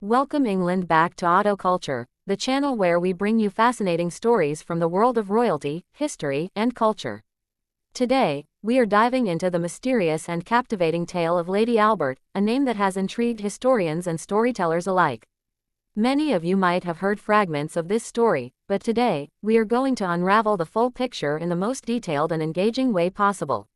Welcome England back to Auto Culture, the channel where we bring you fascinating stories from the world of royalty, history, and culture. Today, we are diving into the mysterious and captivating tale of Lady Albert, a name that has intrigued historians and storytellers alike. Many of you might have heard fragments of this story, but today, we are going to unravel the full picture in the most detailed and engaging way possible.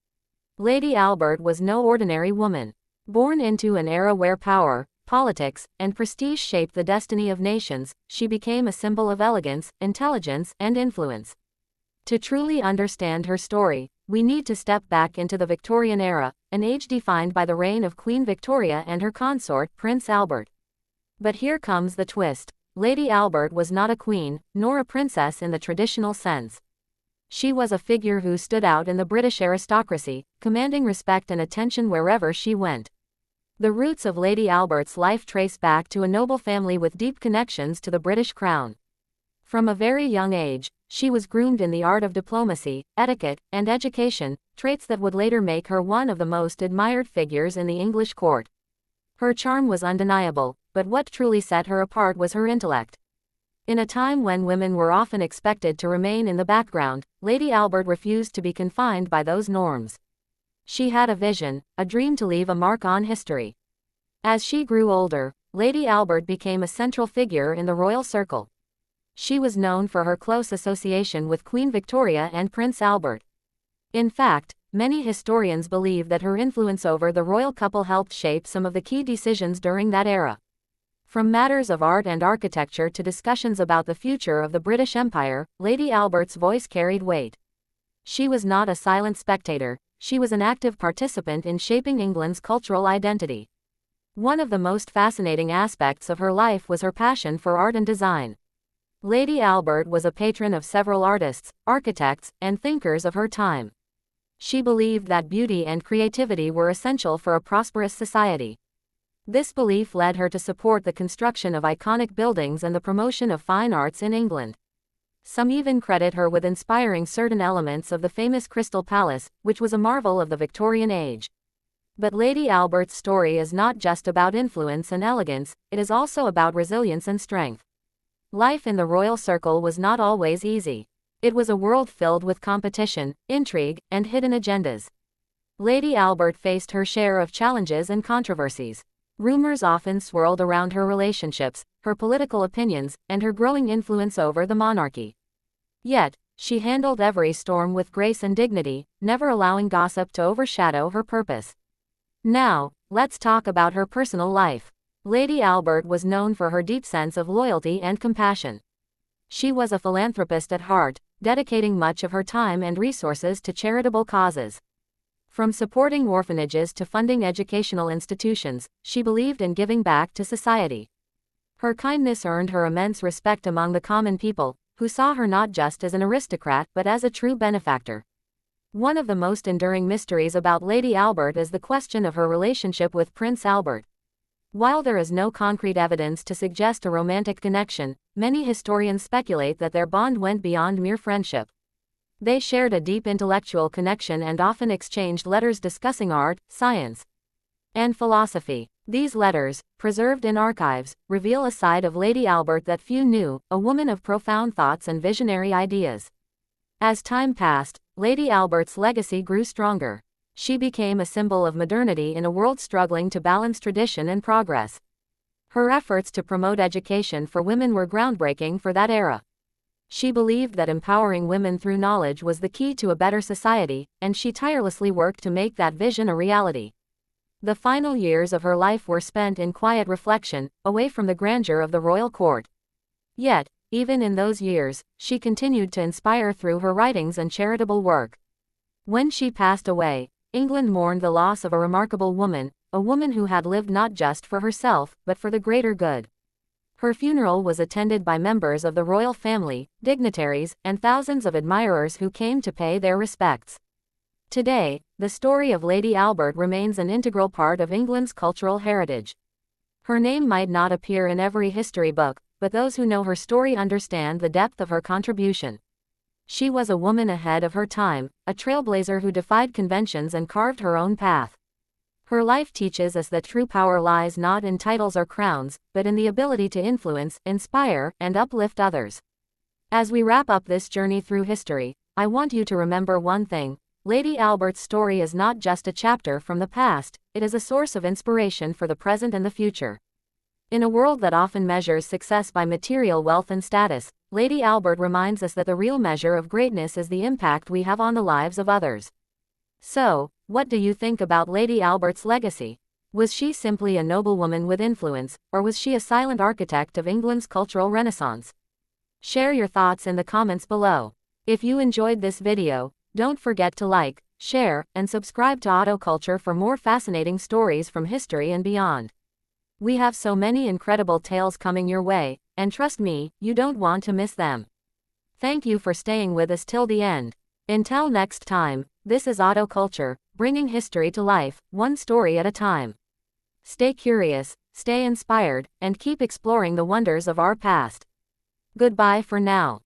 Lady Albert was no ordinary woman. Born into an era where power, politics, and prestige shaped the destiny of nations, she became a symbol of elegance, intelligence, and influence. To truly understand her story, we need to step back into the Victorian era, an age defined by the reign of Queen Victoria and her consort, Prince Albert. But here comes the twist. Lady Albert was not a queen, nor a princess in the traditional sense. She was a figure who stood out in the British aristocracy, commanding respect and attention wherever she went. The roots of Lady Albert's life trace back to a noble family with deep connections to the British crown. From a very young age, she was groomed in the art of diplomacy, etiquette, and education, traits that would later make her one of the most admired figures in the English court. Her charm was undeniable, but what truly set her apart was her intellect. In a time when women were often expected to remain in the background, Lady Albert refused to be confined by those norms. She had a vision, a dream to leave a mark on history. As she grew older, Lady Albert became a central figure in the royal circle. She was known for her close association with Queen Victoria and Prince Albert. In fact, many historians believe that her influence over the royal couple helped shape some of the key decisions during that era. From matters of art and architecture to discussions about the future of the British Empire, Lady Albert's voice carried weight. She was not a silent spectator. She was an active participant in shaping England's cultural identity. One of the most fascinating aspects of her life was her passion for art and design. Lady Albert was a patron of several artists, architects, and thinkers of her time. She believed that beauty and creativity were essential for a prosperous society. This belief led her to support the construction of iconic buildings and the promotion of fine arts in England. Some even credit her with inspiring certain elements of the famous Crystal Palace, which was a marvel of the Victorian age. But Lady Albert's story is not just about influence and elegance, it is also about resilience and strength. Life in the royal circle was not always easy. It was a world filled with competition, intrigue, and hidden agendas. Lady Albert faced her share of challenges and controversies. Rumors often swirled around her relationships, her political opinions, and her growing influence over the monarchy. Yet, she handled every storm with grace and dignity, never allowing gossip to overshadow her purpose. Now, let's talk about her personal life. Lady Albert was known for her deep sense of loyalty and compassion. She was a philanthropist at heart, dedicating much of her time and resources to charitable causes. From supporting orphanages to funding educational institutions, she believed in giving back to society. Her kindness earned her immense respect among the common people, who saw her not just as an aristocrat but as a true benefactor. One of the most enduring mysteries about Lady Albert is the question of her relationship with Prince Albert. While there is no concrete evidence to suggest a romantic connection, many historians speculate that their bond went beyond mere friendship. They shared a deep intellectual connection and often exchanged letters discussing art, science, and philosophy. These letters, preserved in archives, reveal a side of Lady Albert that few knew, a woman of profound thoughts and visionary ideas. As time passed, Lady Albert's legacy grew stronger. She became a symbol of modernity in a world struggling to balance tradition and progress. Her efforts to promote education for women were groundbreaking for that era. She believed that empowering women through knowledge was the key to a better society, and she tirelessly worked to make that vision a reality. The final years of her life were spent in quiet reflection, away from the grandeur of the royal court. Yet, even in those years, she continued to inspire through her writings and charitable work. When she passed away, England mourned the loss of a remarkable woman, a woman who had lived not just for herself, but for the greater good. Her funeral was attended by members of the royal family, dignitaries, and thousands of admirers who came to pay their respects. Today, the story of Lady Albert remains an integral part of England's cultural heritage. Her name might not appear in every history book, but those who know her story understand the depth of her contribution. She was a woman ahead of her time, a trailblazer who defied conventions and carved her own path. Her life teaches us that true power lies not in titles or crowns, but in the ability to influence, inspire, and uplift others. As we wrap up this journey through history, I want you to remember one thing. Lady Albert's story is not just a chapter from the past, it is a source of inspiration for the present and the future. In a world that often measures success by material wealth and status, Lady Albert reminds us that the real measure of greatness is the impact we have on the lives of others. So, what do you think about Lady Albert's legacy? Was she simply a noblewoman with influence, or was she a silent architect of England's cultural renaissance? Share your thoughts in the comments below. If you enjoyed this video, don't forget to like, share, and subscribe to Auto Culture for more fascinating stories from history and beyond. We have so many incredible tales coming your way, and trust me, you don't want to miss them. Thank you for staying with us till the end. Until next time, this is Auto Culture, bringing history to life, one story at a time. Stay curious, stay inspired, and keep exploring the wonders of our past. Goodbye for now.